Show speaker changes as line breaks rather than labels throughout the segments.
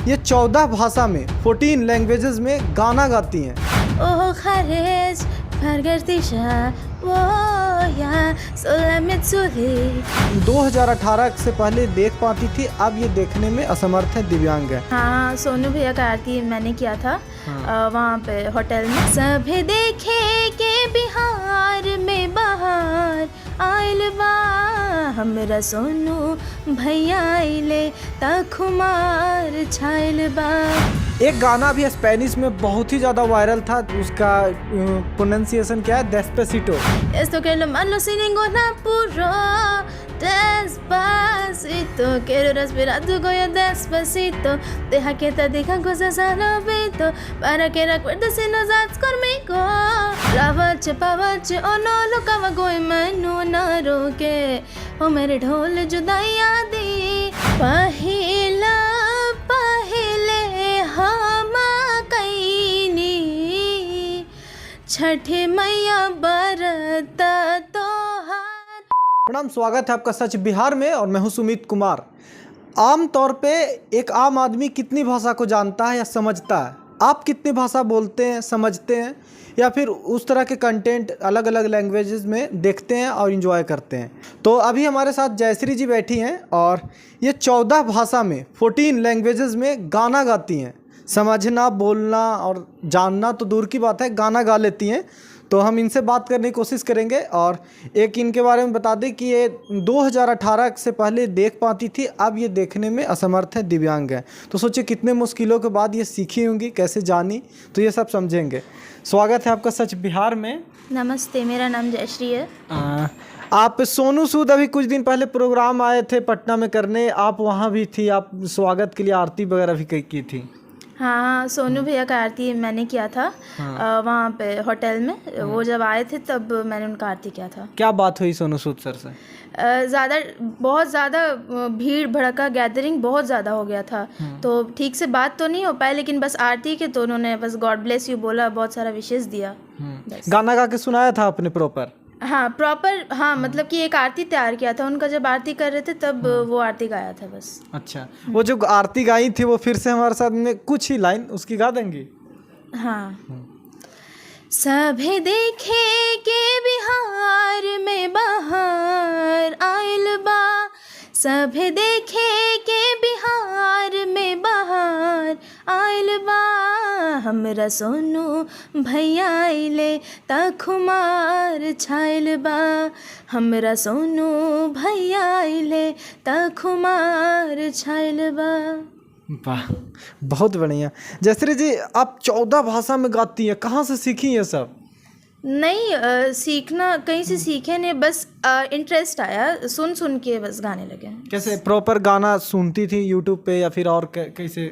ये 14 भाषा में 14 लैंग्वेजेस में गाना गाती हैं।
ओह खारिज Fargertisha, वो या सोलह चूल्ही।
2018 से पहले देख पाती थी, अब ये देखने में असमर्थ है, दिव्यांग है।
हाँ, सोनू भैया का आरती मैंने किया था। हाँ। वहाँ पे होटल में सभी देखे के बिहार में बाहर आइल बा हमरा सोनू भैया आइले तखुमार छाइल बा।
एक गाना भी स्पेनिश में बहुत ही ज़्यादा वायरल था, उसका प्रोनाउंसिएशन क्या है? Despacito.
Esto que lo malo sin ningún apuro, despacito, quiero respirar tu cuello despacito, deja que te digan cosas al oído, para que recuerdes si no estás conmigo. Pavache, oh no, lukava koi mainu na roke, oh mere ढोल जुदाइयाँ दी, पहले हम कईनी छठे मैया बरता तोहार।
प्रणाम, स्वागत है आपका सच बिहार में और मैं हूं सुमित कुमार। आम तौर पे एक आम आदमी कितनी भाषा को जानता है या समझता है? आप कितनी भाषा बोलते हैं, समझते हैं, या फिर उस तरह के कंटेंट अलग अलग लैंग्वेजेस में देखते हैं और इन्जॉय करते हैं? तो अभी हमारे साथ जयश्री जी बैठी हैं और ये 14 भाषा में 14 लैंग्वेजेस में गाना गाती हैं। समझना, बोलना और जानना तो दूर की बात है, गाना गा लेती हैं। तो हम इनसे बात करने की कोशिश करेंगे और एक इनके बारे में बता दें कि ये 2018 से पहले देख पाती थी, अब ये देखने में असमर्थ है, दिव्यांग है। तो सोचिए कितने मुश्किलों के बाद ये सीखी होंगी, कैसे जानी, तो ये सब समझेंगे। स्वागत है आपका सच बिहार में।
नमस्ते, मेरा नाम जयश्री है।
आप सोनू सूद अभी कुछ दिन पहले प्रोग्राम आए थे पटना में करने, आप वहाँ भी थी, आप स्वागत के लिए आरती वगैरह भी की थी।
हाँ, सोनू भैया का आरती मैंने किया था। हाँ। वहाँ पे होटल में। वो जब आए थे तब मैंने उनका आरती किया था।
क्या बात हुई सोनू सूद सर से?
बहुत ज़्यादा भीड़ भड़का, गैदरिंग बहुत ज़्यादा हो गया था, तो ठीक से बात तो नहीं हो पाई, लेकिन बस आरती के तो उन्होंने बस गॉड ब्लेस यू बोला, बहुत सारा विशेष दिया।
गाना गा के सुनाया था आपने प्रॉपर?
हाँ, प्रॉपर। हाँ, मतलब कि एक आरती तैयार किया था उनका, जब आरती कर रहे थे तब वो आरती गाया था बस।
अच्छा, वो जो आरती गाई थी वो फिर से हमारे साथ में कुछ ही लाइन उसकी गा देंगी?
हाँ। सभी देखे के बिहार में बाहर आइल बा, सभी देखे के बिहार में बाहर आइल बा हमरा सोनू भैया आइले तखुमार छाइल बा, हमरा सोनू भैया आइले तखुमार छाइल बा।
वाह, बहुत बढ़िया। जयश्री जी, आप 14 भाषा में गाती हैं, कहाँ से सीखी ये सब?
नहीं, सीखना कहीं से सीखे नहीं, बस इंटरेस्ट आया, सुन के बस गाने लगे।
कैसे प्रॉपर गाना सुनती थी यूट्यूब पे या फिर और कैसे?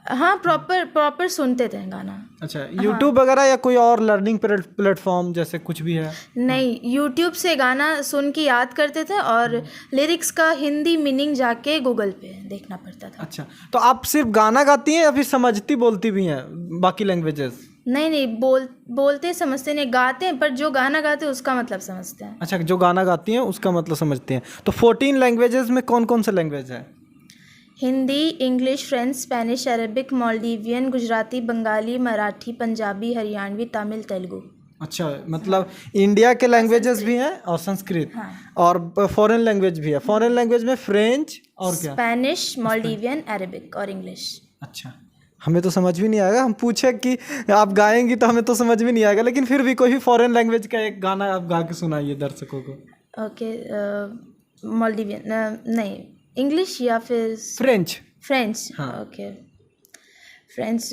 हाँ, प्रॉपर सुनते थे गाना।
अच्छा, यूट्यूब वगैरह या कोई और लर्निंग प्लेटफॉर्म जैसे कुछ भी है?
नहीं, यूट्यूब से गाना सुन के याद करते थे और लिरिक्स का हिंदी मीनिंग जाके गूगल पे देखना पड़ता था।
अच्छा, तो आप सिर्फ गाना गाती हैं या फिर समझती बोलती भी हैं बाकी लैंग्वेजेस?
नहीं, बोलते समझते नहीं, गाते हैं, पर जो गाना गाते हैं उसका मतलब समझते हैं।
अच्छा, जो गाना गाती हैं उसका मतलब समझते हैं। तो 14 लैंग्वेजेस में कौन कौन से लैंग्वेज है?
Hindi, English, French, Spanish, Arabic, Maldivian, Gujarati, Bengali, Marathi, Punjabi, Haryanvi, Tamil, Telugu.
अच्छा, मतलब इंडिया के लैंग्वेजेस भी हैं और संस्कृत। हाँ। और फॉरेन लैंग्वेज भी है। फॉरेन लैंग्वेज में फ्रेंच और क्या?
स्पेनिश, मालदीवियन, अरबिक और इंग्लिश।
अच्छा, हमें तो समझ भी नहीं आएगा, हम पूछे कि आप गाएंगी तो हमें तो समझ भी नहीं आएगा, लेकिन फिर भी कोई भी फॉरेन लैंग्वेज का एक गाना आप गा के सुनाइए दर्शकों को।
ओके, मालदीवियन, नहीं, इंग्लिश या फिर फ्रेंच। हाँ, ओके, फ्रेंच,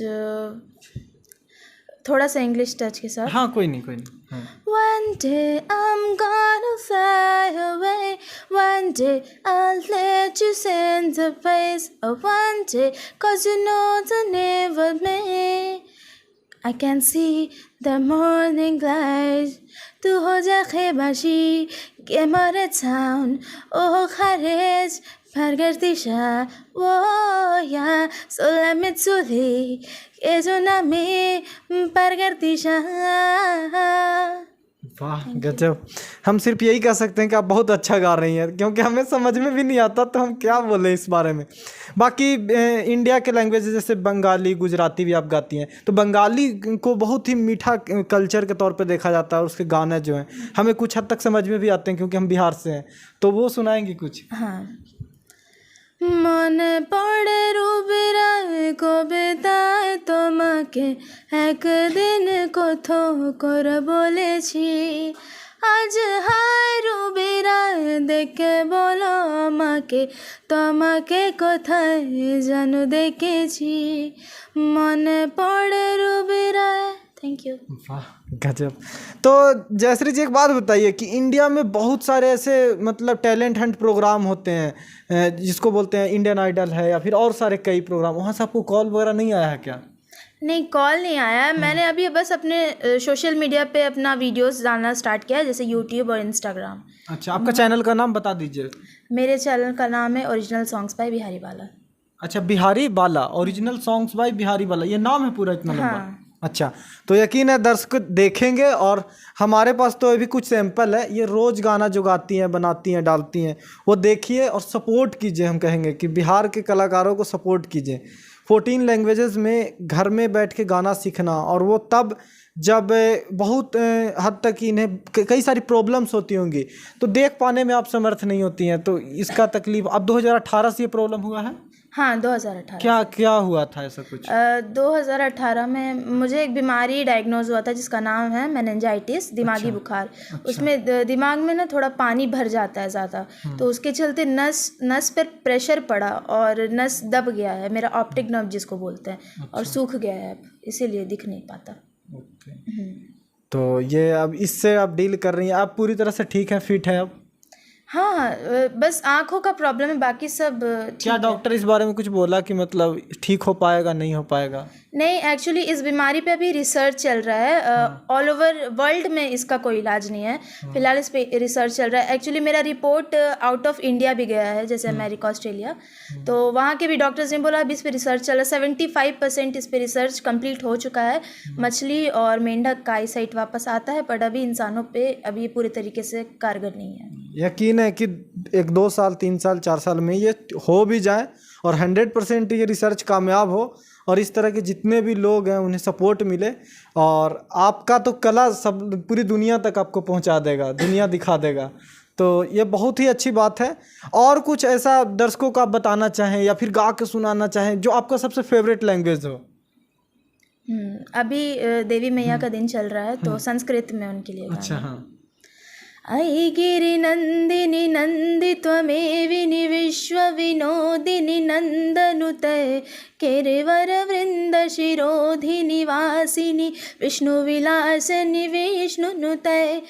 थोड़ा सा इंग्लिश टच के साथ।
हाँ, कोई नहीं। हाँ।
One day I'm gonna fly away, one day I'll let you send the place, one day, 'cause you know the never may, I can see the morning light, tu ho ja khebashi ke mare town, oh kharez Fargertisha, wo ya solame tsuli ke jo name Fargertisha।
वाह गजब। हम सिर्फ यही कह सकते हैं कि आप बहुत अच्छा गा रही हैं, क्योंकि हमें समझ में भी नहीं आता तो हम क्या बोलें इस बारे में। बाकी इंडिया के लैंग्वेज जैसे बंगाली, गुजराती भी आप गाती हैं, तो बंगाली को बहुत ही मीठा कल्चर के तौर पे देखा जाता है और उसके गाने जो हैं हमें कुछ हद तक समझ में भी आते हैं क्योंकि हम बिहार से हैं, तो वो सुनाएंगी कुछ?
हाँ। মনে পড়ে রুবিরায় কবিতায় তোমাকে একদিন কোথাও করে বলেছি, আজ হায় রুবিরায় দেখে বলো আমাকে তোমাকে কোথায় যেন দেখেছি, মনে পড়ে রুবিরায়। Thank you.
वाह गजब। तो जयश्री जी एक बात बताइए कि इंडिया में बहुत सारे ऐसे मतलब टैलेंट हंट प्रोग्राम होते हैं, जिसको बोलते हैं इंडियन आइडल है या फिर और सारे कई प्रोग्राम, वहाँ से आपको कॉल वगैरह नहीं आया है क्या?
नहीं, कॉल नहीं आया है। मैंने अभी बस अपने सोशल मीडिया पे अपना वीडियोस डालना स्टार्ट किया है, जैसे यूट्यूब और इंस्टाग्राम।
अच्छा, आपका चैनल का नाम बता दीजिए।
मेरे चैनल का नाम है ओरिजिनल सॉन्ग्स बाय बिहारी बाला।
अच्छा, बिहारी बाला, ओरिजिनल सॉन्ग्स बाय बिहारी बाला, ये नाम है पूरा इतना लंबा?
हाँ।
अच्छा, तो यकीन है दर्शक देखेंगे। और हमारे पास तो अभी कुछ सैंपल है, ये रोज़ गाना जो गाती हैं, बनाती हैं, डालती हैं, वो देखिए और सपोर्ट कीजिए। हम कहेंगे कि बिहार के कलाकारों को सपोर्ट कीजिए। 14 लैंग्वेजेस में घर में बैठ के गाना सीखना, और वो तब जब बहुत हद तक इन्हें कई सारी प्रॉब्लम्स होती होंगी तो देख पाने में आप समर्थ नहीं होती हैं, तो इसका तकलीफ अब 2018 से ये प्रॉब्लम हुआ है?
हाँ, 2018।
क्या क्या हुआ था ऐसा कुछ?
2018 में मुझे एक बीमारी डायग्नोज हुआ था जिसका नाम है मेनिंजाइटिस, दिमागी बुखार। उसमें दिमाग में ना थोड़ा पानी भर जाता है ज़्यादा, तो उसके चलते नस पर प्रेशर पड़ा और नस दब गया है, मेरा ऑप्टिक नर्व जिसको बोलते हैं, और सूख गया है अब, इसीलिए दिख नहीं पाता।
तो ये अब इससे आप डील कर रही हैं, आप पूरी तरह से ठीक है, फिट है अब?
हाँ, बस आँखों का प्रॉब्लम है, बाकी सब
क्या डॉक्टर इस बारे में कुछ बोला कि मतलब ठीक हो पाएगा, नहीं हो पाएगा?
नहीं, एक्चुअली इस बीमारी पे अभी रिसर्च चल रहा है। ऑल ओवर वर्ल्ड में इसका कोई इलाज नहीं है फिलहाल, इस पे रिसर्च चल रहा है। एक्चुअली मेरा रिपोर्ट आउट ऑफ इंडिया भी गया है, जैसे अमेरिका, ऑस्ट्रेलिया, तो वहाँ के भी डॉक्टर्स ने बोला अभी इस पे रिसर्च चल रहा है। 75% इस पे रिसर्च कंप्लीट हो चुका है। मछली और मेंढक का आईसाइट वापस आता है, बट अभी इंसानों पे अभी पूरे तरीके से कारगर नहीं है।
यकीन है कि 1-2 साल, 3 साल, 4 साल में ये हो भी जाए और 100% ये रिसर्च कामयाब हो, और इस तरह के जितने भी लोग हैं उन्हें सपोर्ट मिले, और आपका तो कला सब पूरी दुनिया तक आपको पहुंचा देगा, दुनिया दिखा देगा, तो ये बहुत ही अच्छी बात है। और कुछ ऐसा दर्शकों को आप बताना चाहें या फिर गा के सुनाना चाहें जो आपका सबसे फेवरेट लैंग्वेज हो?
अभी देवी मैया का दिन चल रहा है, तो संस्कृत में उनके लिए।
अच्छा, हाँ।
अयि गिरिनन्दिनि नन्दित्वमेविनि विश्वविनोदिनि नन्दनुते केरवरवृन्दशिरोधिनि वासिनि विष्णुविलासिनि विष्णुनुते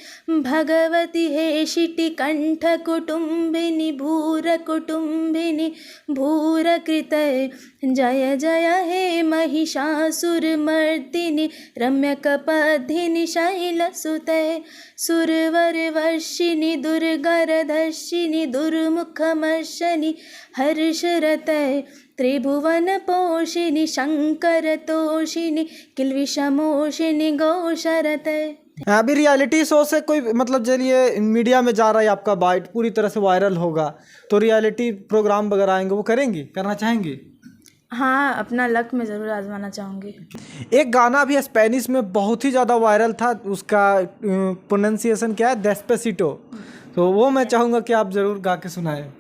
भगवति हेशिटिकण्ठकुटुम्बिनि भूरकुटुम्बिनि भूरकृते जय जय हे महिषासुरमर्दिनि रम्यकपद्धिनि शैलसुते सुरवरवर्षिणि दुर्गरधर्षिणि दुर्मुखमर्शनि हर्षरते त्रिभुवनपोषिणि शङ्करतोषिणि किल्विषमोषिणि घोषरते।
अभी रियलिटी शो से कोई मतलब, चलिए मीडिया में जा रहा है आपका बाइट, पूरी तरह से वायरल होगा, तो रियलिटी प्रोग्राम वगैरह आएंगे, वो करेंगी, करना चाहेंगी?
हाँ, अपना लक मैं ज़रूर आजमाना चाहूँगी।
एक गाना भी स्पेनिश में बहुत ही ज़्यादा वायरल था, उसका प्रोनाउंसिएशन क्या है? डेस्पेसिटो, तो वो मैं चाहूँगा कि आप ज़रूर गा के सुनाएं।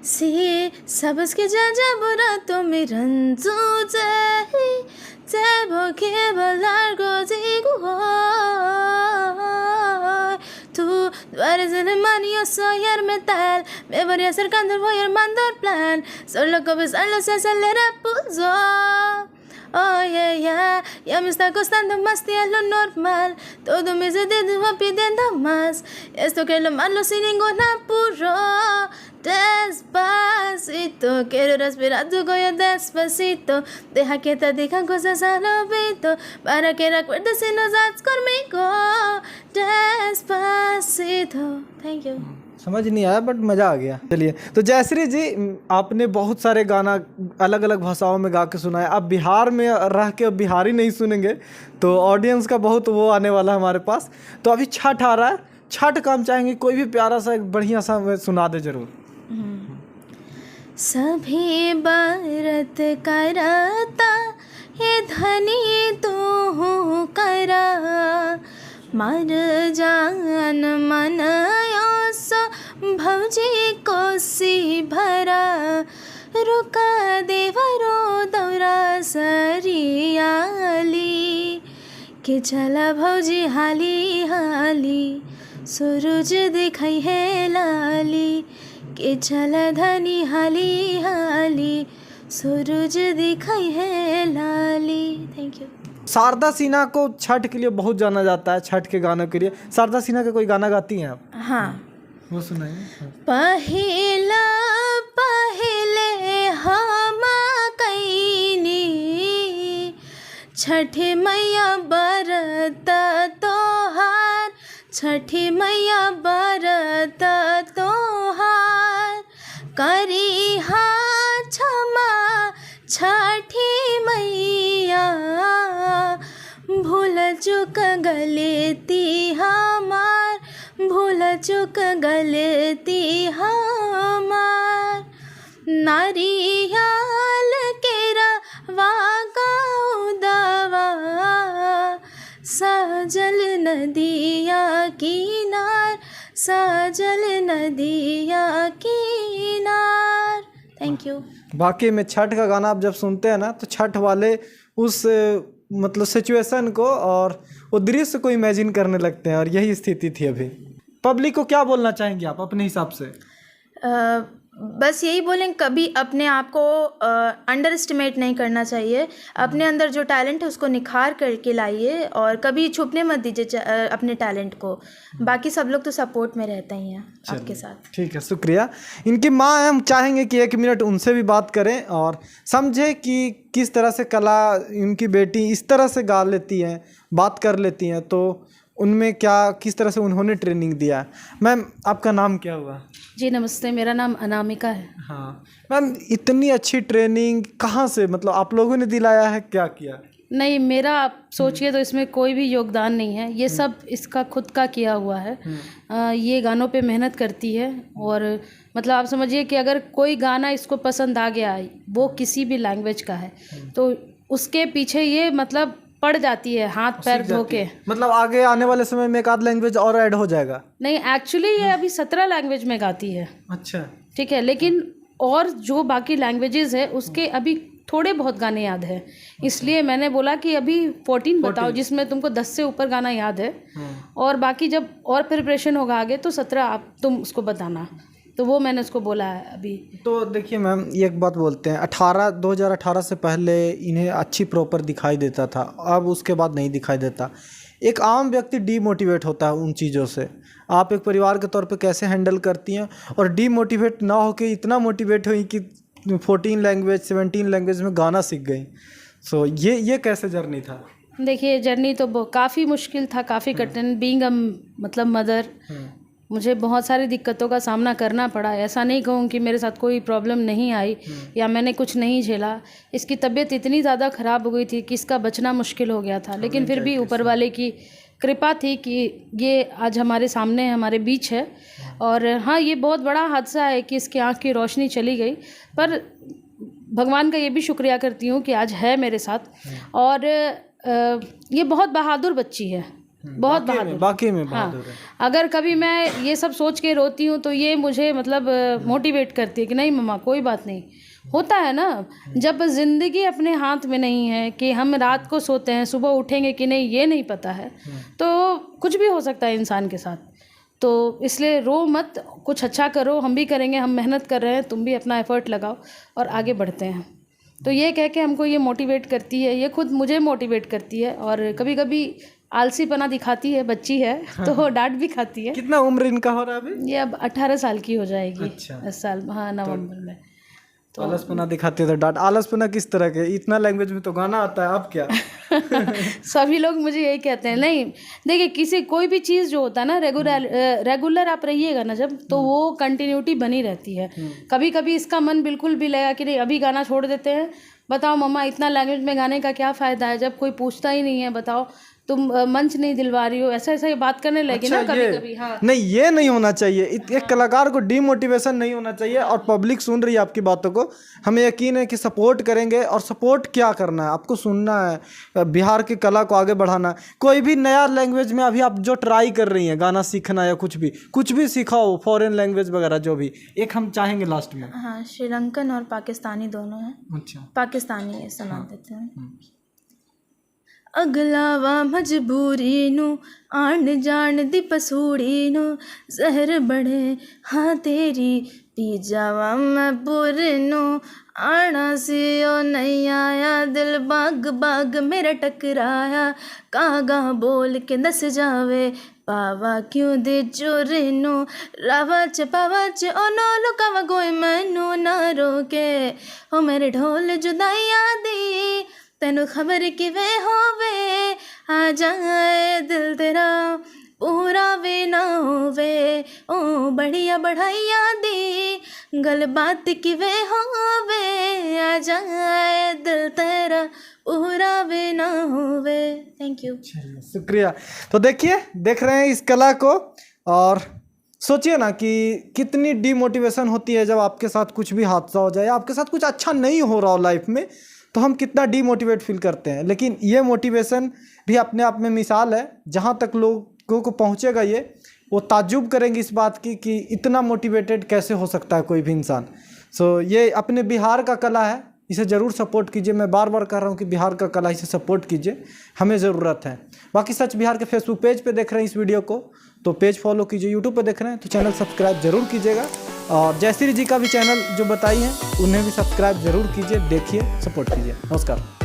Sí, sabes que ya borrato mi ranzo te porque volar contigo hoy. Tú eres el imán y yo soy el metal. Me voy acercando, voy armando el plan. Solo con besarlo se acelera el pulso. Oh yeah, yeah, ya me está costando más de lo normal. Todo mi sentido va pidiendo más. Esto que lo malo sin ningún apuro. Despacito, quiero respirar tu cuello despacito. Deja que te digan cosas al oído para que recuerdes si no estás conmigo. Despacito. Thank you.
समझ नहीं आया but मज़ा आ गया। चलिए, तो जयश्री जी, आपने बहुत सारे गाना अलग अलग भाषाओं में गा के सुनाया। अब बिहार में रह के बिहारी नहीं सुनेंगे तो ऑडियंस का बहुत वो आने वाला है हमारे पास। तो अभी छठ आ रहा है, छठ का हम चाहेंगे कोई भी प्यारा सा एक बढ़िया सा हमें सुना दे जरूर।
सभी बरत करता हे धनी तू करा, मर जान मन सो भौजी कोसी भरा, रुका देवरो दौरा सरियाली, के चला भौजी हाली हाली, सूरज दिखाई है लाली, के चला धनी हाली हाली, सूरज दिखाई है लाली। Thank you.
शारदा सिन्हा को छठ के लिए बहुत जाना जाता है, छठ के गानों के लिए। शारदा सिन्हा का कोई गाना गाती हैं आप?
हाँ,
वो सुनाइए।
पहिला पहले हम कैनी, छठी मैया बरत तोहार, छठी मैया बरत तोहार, करी हाँ क्षमा छठी मैया, भूल चूक गलती हमार, भूल चूक गलती हमार, नारियल केरा वागा उदावा, साजल नदिया किनार, साजल नदिया किनार। Thank you.
बाकी में छठ का गाना आप जब सुनते हैं ना तो छठ वाले उस मतलब सिचुएशन को और वो दृश्य को इमेजिन करने लगते हैं, और यही स्थिति थी अभी। पब्लिक को क्या बोलना चाहेंगे आप अपने हिसाब से?
बस यही बोलें, कभी अपने आप को अंडर एस्टिमेट नहीं करना चाहिए। अपने अंदर जो टैलेंट है उसको निखार करके लाइए और कभी छुपने मत दीजिए अपने टैलेंट को। बाकी सब लोग तो सपोर्ट में रहते ही हैं आपके साथ।
ठीक है, शुक्रिया। इनकी माँ है, हम चाहेंगे कि 1 मिनट उनसे भी बात करें और समझे कि किस तरह से कला इनकी बेटी इस तरह से गा लेती हैं, बात कर लेती हैं, तो उनमें क्या किस तरह से उन्होंने ट्रेनिंग दिया। मैम, आपका नाम क्या हुआ?
जी नमस्ते, मेरा नाम अनामिका है।
हाँ मैम, इतनी अच्छी ट्रेनिंग कहाँ से, मतलब आप लोगों ने दिलाया है, क्या किया?
नहीं, मेरा आप सोचिए तो इसमें कोई भी योगदान नहीं है, ये सब इसका खुद का किया हुआ है। ये गानों पे मेहनत करती है और मतलब आप समझिए कि अगर कोई गाना इसको पसंद आ गया, वो किसी भी लैंग्वेज का है, तो उसके पीछे ये मतलब पड़ जाती है हाथ पैर धो के।
मतलब आगे आने वाले समय में एक आध लैंग्वेज और ऐड हो जाएगा?
नहीं, एक्चुअली ये अभी 17 लैंग्वेज में गाती है।
अच्छा,
ठीक है, लेकिन और जो बाकी लैंग्वेजेस है उसके अभी थोड़े बहुत गाने याद है, इसलिए मैंने बोला कि अभी 14 बताओ जिसमें तुमको 10 से ऊपर गाना याद है, और बाकी जब और प्रिपरेशन होगा आगे तो 17 आप तुम उसको बताना, तो वो मैंने उसको बोला है अभी।
तो देखिए मैम, एक बात बोलते हैं, 2018 से पहले इन्हें अच्छी प्रॉपर दिखाई देता था, अब उसके बाद नहीं दिखाई देता। एक आम व्यक्ति डीमोटिवेट होता है उन चीज़ों से। आप एक परिवार के तौर पे कैसे हैंडल करती हैं और डीमोटिवेट ना होकर इतना मोटिवेट हुई कि 14 लैंग्वेज 17 लैंग्वेज में गाना सीख गई? सो ये कैसे जर्नी था?
देखिए, जर्नी तो काफ़ी मुश्किल था, काफ़ी कठिन। बीइंग अ मतलब मदर, मुझे बहुत सारी दिक्कतों का सामना करना पड़ा। ऐसा नहीं कहूँ कि मेरे साथ कोई प्रॉब्लम नहीं आई या मैंने कुछ नहीं झेला। इसकी तबीयत इतनी ज़्यादा ख़राब हो गई थी कि इसका बचना मुश्किल हो गया था, लेकिन फिर भी ऊपर वाले की कृपा थी कि ये आज हमारे सामने हमारे बीच है। और हाँ, ये बहुत बड़ा हादसा है कि इसकी आँख की रोशनी चली गई, पर भगवान का ये भी शुक्रिया करती हूँ कि आज है मेरे साथ। और ये बहुत बहादुर बच्ची है, बहुत बहादुर,
बाकी में बहादुर है।
अगर कभी मैं ये सब सोच के रोती हूँ तो ये मुझे मतलब मोटिवेट करती है कि नहीं मम्मा, कोई बात नहीं। होता है ना, जब ज़िंदगी अपने हाथ में नहीं है कि हम रात को सोते हैं सुबह उठेंगे कि नहीं, ये नहीं पता है, तो कुछ भी हो सकता है इंसान के साथ। तो इसलिए रो मत, कुछ अच्छा करो, हम भी करेंगे, हम मेहनत कर रहे हैं, तुम भी अपना एफर्ट लगाओ और आगे बढ़ते हैं। तो ये कह के हमको ये मोटिवेट करती है, ये खुद मुझे मोटिवेट करती है। और कभी कभी आलसीपना दिखाती है, बच्ची है तो डांट भी खाती है।
कितना उम्र इनका हो रहा है अभी?
ये अब 18 साल की हो जाएगी।
अच्छा।
इस साल, हाँ, नवंबर में।
आलसपना दिखाते हो तो डांट। आलसपना किस तरह के? इतना लैंग्वेज में तो गाना आता है, अब क्या?
सभी लोग मुझे यही कहते हैं। नहीं देखिए, किसी कोई भी चीज़ जो होता है ना, रेगुलर आप रहिएगा ना जब, तो वो कंटिन्यूटी बनी रहती है। कभी कभी इसका मन बिल्कुल भी लगा कि नहीं अभी गाना छोड़ देते हैं, बताओ मम्मा इतना लैंग्वेज में गाने का क्या फ़ायदा है जब कोई पूछता ही नहीं है, बताओ तुम मंच नहीं दिलवा रही हो, ऐसा ऐसा ये बात करने लगी ना कभी कभी। हाँ
नहीं, ये नहीं होना चाहिए। एक कलाकार को डीमोटिवेशन नहीं होना चाहिए। और पब्लिक सुन रही है आपकी बातों को, हमें यकीन है कि सपोर्ट करेंगे। और सपोर्ट क्या करना है, आपको सुनना है, बिहार की कला को आगे बढ़ाना है। कोई भी नया लैंग्वेज में अभी आप जो ट्राई कर रही हैं, गाना सीखना या कुछ भी सिखाओ, फॉरेन लैंग्वेज वगैरह जो भी। एक हम चाहेंगे लास्ट में।
हाँ, श्रीलंकन और पाकिस्तानी दोनों हैं।
अच्छा,
पाकिस्तानी सुना देते हैं। अगलावा मजबूरी नू आण जान दी पसूड़ी नू जहर बड़े हाँ तेरी पी जावा मैं बुर नू आना सी ओ नहीं आया दिल बाग बाग मेरा टकराया कागा बोल के दस जावे पावा क्यों दे चोरी नू रावा च पावा च ओ नो लुकावा कोई मैनू ना रोके ओ मेरे ढोल जुदाइया दी तेनू खबर किवें होवे आ जाए दिल तेरा पूरा वे ना होवे ओ बढ़िया बढ़ाइया दी गल बात किवें होवे आ जाए दिल तेरा पूरा वे ना होवे। थैंक यू,
शुक्रिया। तो देखिए, देख रहे हैं इस कला को, और सोचिए ना कि कितनी डीमोटिवेशन होती है जब आपके साथ कुछ भी हादसा हो जाए, आपके साथ कुछ अच्छा नहीं हो रहा हो लाइफ में, तो हम कितना डीमोटिवेट फील करते हैं। लेकिन ये मोटिवेशन भी अपने आप में मिसाल है। जहाँ तक लोगों को पहुँचेगा ये, वो ताज्जुब करेंगे इस बात की कि इतना मोटिवेटेड कैसे हो सकता है कोई भी इंसान। ये अपने बिहार का कला है, इसे ज़रूर सपोर्ट कीजिए। मैं बार बार कह रहा हूँ कि बिहार का कला, इसे सपोर्ट कीजिए, हमें ज़रूरत है। बाकी सच बिहार के फेसबुक पेज पे देख रहे हैं इस वीडियो को तो पेज फॉलो कीजिए, यूट्यूब पे देख रहे हैं तो चैनल सब्सक्राइब ज़रूर कीजिएगा। और जयश्री जी का भी चैनल जो बताई हैं उन्हें भी सब्सक्राइब ज़रूर कीजिए, देखिए, सपोर्ट कीजिए। नमस्कार।